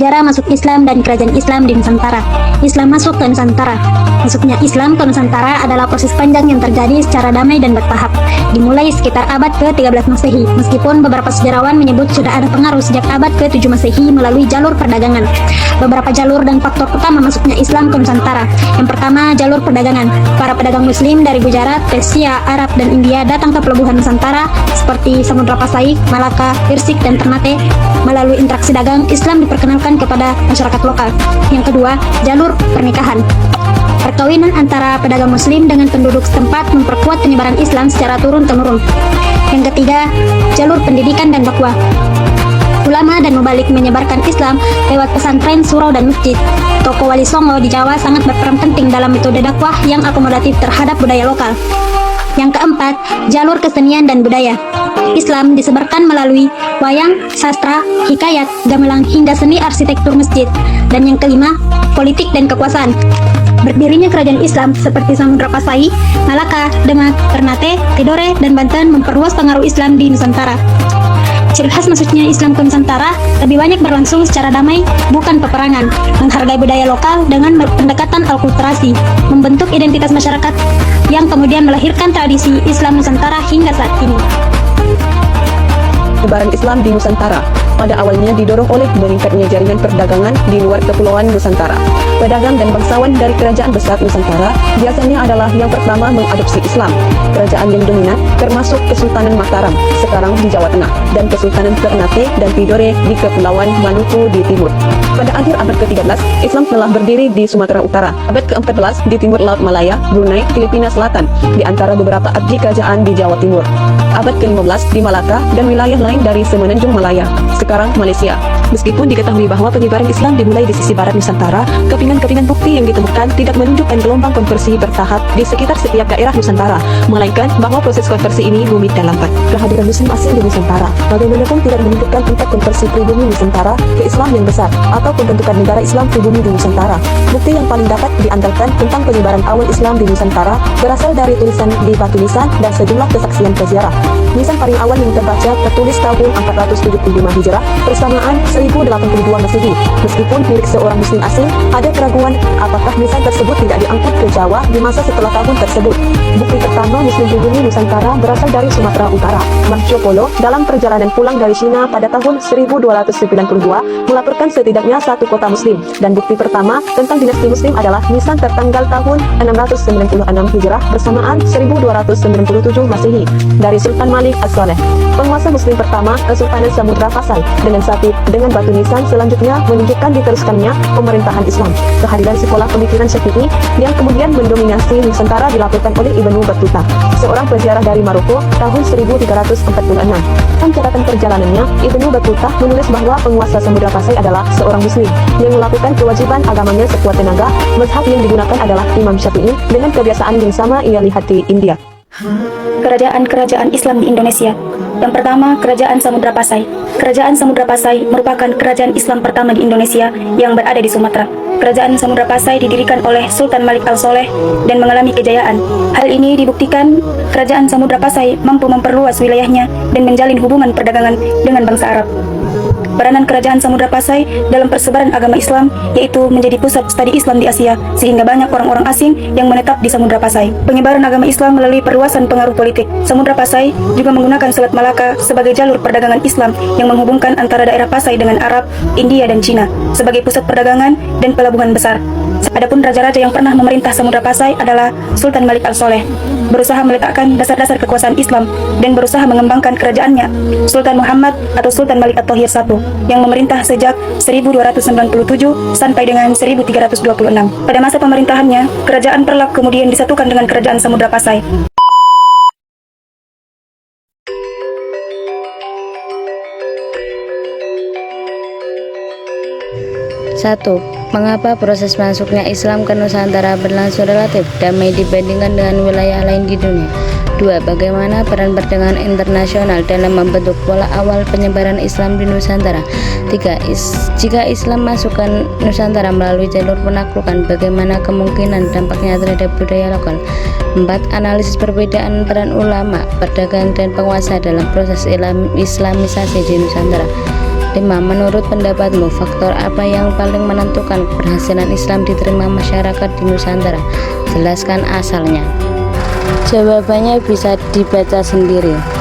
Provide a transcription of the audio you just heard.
sejarah masuk Islam dan kerajaan Islam di Nusantara. Islam masuk ke Nusantara. Masuknya Islam ke Nusantara adalah proses panjang yang terjadi secara damai dan bertahap, dimulai sekitar abad ke-13 Masehi, meskipun beberapa sejarawan menyebut sudah ada pengaruh sejak abad ke-7 Masehi melalui jalur perdagangan. Beberapa jalur dan faktor utama masuknya Islam ke Nusantara. Yang pertama, jalur perdagangan. Para pedagang Muslim dari Gujarat, Persia, Arab, dan India datang ke pelabuhan Nusantara seperti Samudra Pasai, Malaka, Persik, dan Ternate. Melalui interaksi dagang, Islam diperkenalkan kepada masyarakat lokal. Yang kedua, jalur pernikahan. Perkawinan antara pedagang Muslim dengan penduduk setempat memperkuat penyebaran Islam secara turun-temurun. Yang ketiga, jalur pendidikan dan dakwah. Ulama dan mubalik menyebarkan Islam lewat pesantren, surau, dan masjid. Toko Wali Songo di Jawa sangat berperan penting dalam metode dakwah yang akomodatif terhadap budaya lokal. Yang keempat, jalur kesenian dan budaya. Islam disebarkan melalui wayang, sastra, hikayat, gamelan, hingga seni arsitektur masjid. Dan yang kelima, politik dan kekuasaan. Berdirinya kerajaan Islam seperti Samudra Pasai, Malaka, Demak, Ternate, Tidore, dan Banten memperluas pengaruh Islam di Nusantara. Ciri khas masuknya Islam ke Nusantara lebih banyak berlangsung secara damai, bukan peperangan, menghargai budaya lokal dengan pendekatan akulturasi, membentuk identitas masyarakat yang kemudian melahirkan tradisi Islam Nusantara hingga saat ini. Penyebaran Islam di Nusantara pada awalnya didorong oleh meningkatnya jaringan perdagangan di luar kepulauan Nusantara. Pedagang dan bangsawan dari kerajaan besar Nusantara biasanya adalah yang pertama mengadopsi Islam. Kerajaan yang dominan termasuk Kesultanan Mataram sekarang di Jawa Tengah dan Kesultanan Ternate dan Tidore di Kepulauan Maluku di timur. Pada akhir abad ke-13, Islam telah berdiri di Sumatera Utara. Abad ke-14 di timur Laut Malaya, Brunei, Filipina Selatan, di antara beberapa abdi kerajaan di Jawa Timur. Abad ke-15 di Malaka dan wilayah lain dari Semenanjung Malaya, sekarang Malaysia. Meskipun diketahui bahwa penyebaran Islam dimulai di sisi barat Nusantara, kepingan-kepingan bukti yang ditemukan tidak menunjukkan gelombang konversi bertahap di sekitar setiap daerah Nusantara, melainkan bahwa proses konversi ini rumit dan lambat. Kehadiran Muslim asing di Nusantara bagaimanapun tidak menunjukkan tingkat konversi pribumi Nusantara ke Islam yang besar atau pembentukan negara Islam pribumi di Nusantara. Bukti yang paling dapat diandalkan tentang penyebaran awal Islam di Nusantara berasal dari tulisan di batu nisan dan sejumlah kesaksian peziarah. Nisan paling awal yang terbaca tertulis tahun 475 Hijrah bersamaan 1082 Masehi. Meskipun milik seorang Muslim asing, ada keraguan apakah nisan tersebut tidak diangkut ke Jawa di masa setelah tahun tersebut. Bukti pertama Muslim pribumi Nusantara berasal dari Sumatera Utara. Marco Polo dalam perjalanan pulang dari Cina pada tahun 1292 melaporkan setidaknya satu kota Muslim, dan bukti pertama tentang dinasti Muslim adalah nisan tertanggal tahun 696 Hijrah bersamaan 1297 Masehi dari Sultan Malik As-Saleh, penguasa Muslim pertama Kesultanan Samudra Pasai. Dengan batu nisan selanjutnya menunjukkan diteruskannya pemerintahan Islam. Kehadiran sekolah pemikiran Syafi'i yang kemudian mendominasi Nusantara dilakukan oleh Ibnu Battuta, seorang peziarah dari Maroko tahun 1346. Dalam catatan perjalanannya, Ibnu Battuta menulis bahwa penguasa Samudra Pasai adalah seorang Muslim yang melakukan kewajiban agamanya sekuat tenaga. Mazhab yang digunakan adalah Imam Syafi'i dengan kebiasaan yang sama ia lihat di India. Kerajaan-kerajaan Islam di Indonesia. Yang pertama, Kerajaan Samudra Pasai. Kerajaan Samudra Pasai merupakan kerajaan Islam pertama di Indonesia yang berada di Sumatera. Kerajaan Samudra Pasai didirikan oleh Sultan Malik Al-Soleh dan mengalami kejayaan. Hal ini dibuktikan Kerajaan Samudra Pasai mampu memperluas wilayahnya dan menjalin hubungan perdagangan dengan bangsa Arab. Peranan Kerajaan Samudra Pasai dalam persebaran agama Islam yaitu menjadi pusat studi Islam di Asia, sehingga banyak orang-orang asing yang menetap di Samudra Pasai. Penyebaran agama Islam melalui perluasan pengaruh politik. Samudra Pasai juga menggunakan Selat Malaka sebagai jalur perdagangan Islam yang menghubungkan antara daerah Pasai dengan Arab, India, dan Cina sebagai pusat perdagangan dan pelabuhan besar. Adapun raja-raja yang pernah memerintah Samudra Pasai adalah Sultan Malik Al-Soleh, berusaha meletakkan dasar-dasar kekuasaan Islam dan berusaha mengembangkan kerajaannya. Sultan Muhammad atau Sultan Malik At-Tahir I yang memerintah sejak 1297 sampai dengan 1326. Pada masa pemerintahannya, kerajaan Perlak kemudian disatukan dengan kerajaan Samudra Pasai. 1. Mengapa proses masuknya Islam ke Nusantara berlangsung relatif damai dibandingkan dengan wilayah lain di dunia? 2. Bagaimana peran perdagangan internasional dalam membentuk pola awal penyebaran Islam di Nusantara? 3. Jika Islam masuk ke Nusantara melalui jalur penaklukan, bagaimana kemungkinan dampaknya terhadap budaya lokal? 4. Analisis perbedaan peran ulama, pedagang, dan penguasa dalam proses islamisasi di Nusantara. 5. Menurut pendapatmu, faktor apa yang paling menentukan keberhasilan Islam diterima masyarakat di Nusantara? Jelaskan asalnya. Jawabannya bisa dibaca sendiri.